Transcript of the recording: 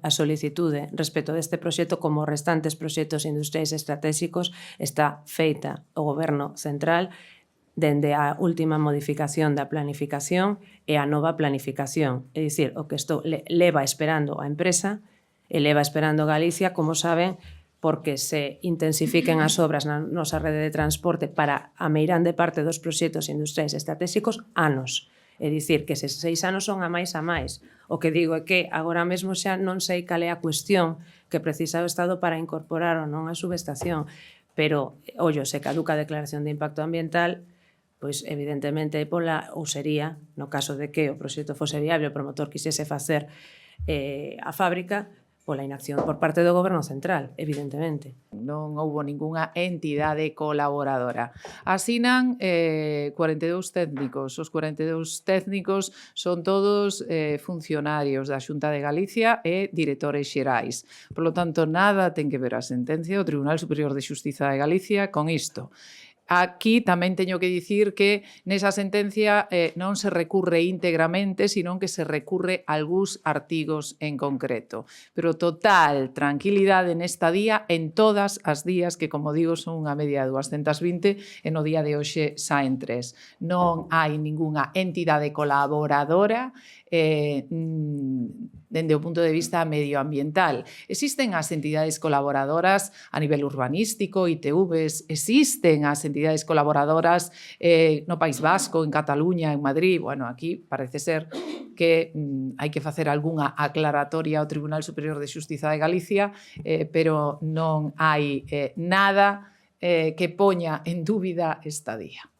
a solicitude respecto deste proxecto como os restantes proxectos industriais estratégicos está feita o Goberno Central dende a última modificación da planificación e a nova planificación. É dicir, o que isto leva esperando a empresa e leva esperando Galicia, como saben, porque se intensifiquen as obras na nosa rede de transporte para a meirande parte dos proxectos industriais estratégicos anos. É dicir, que eses 6 anos son a máis. O que digo é que agora mesmo xa non sei cal é a cuestión que precisa o Estado para incorporar ou non a subestación. Pero, ollo, se caduca a declaración de impacto ambiental, pois evidentemente ou sería, no caso de que o proxecto fose viable, o promotor quixese facer a fábrica, pola inacción por parte do Goberno Central, evidentemente. Non houbo ningunha entidade colaboradora. Asinan 42 técnicos. Os 42 técnicos son todos funcionarios da Xunta de Galicia e directores xerais. Por lo tanto, nada ten que ver a sentencia do Tribunal Superior de Xustiza de Galicia con isto. Aquí tamén teño que dicir que nesa sentencia non se recurre íntegramente, sino que se recurre a algúns artigos en concreto. Pero total tranquilidade nesta día en todas as días que, como digo, son unha media de 220 e no día de hoxe saen 3. Non hai ningunha entidade colaboradora dende o punto de vista medioambiental. Existen as entidades colaboradoras a nivel urbanístico, ITVs, existen as entidades colaboradoras no País Vasco, en Cataluña, en Madrid. Bueno, aquí parece ser que hai que facer algunha aclaratoria ao Tribunal Superior de Xustiza de Galicia, pero non hai nada que poña en dúbida esta día.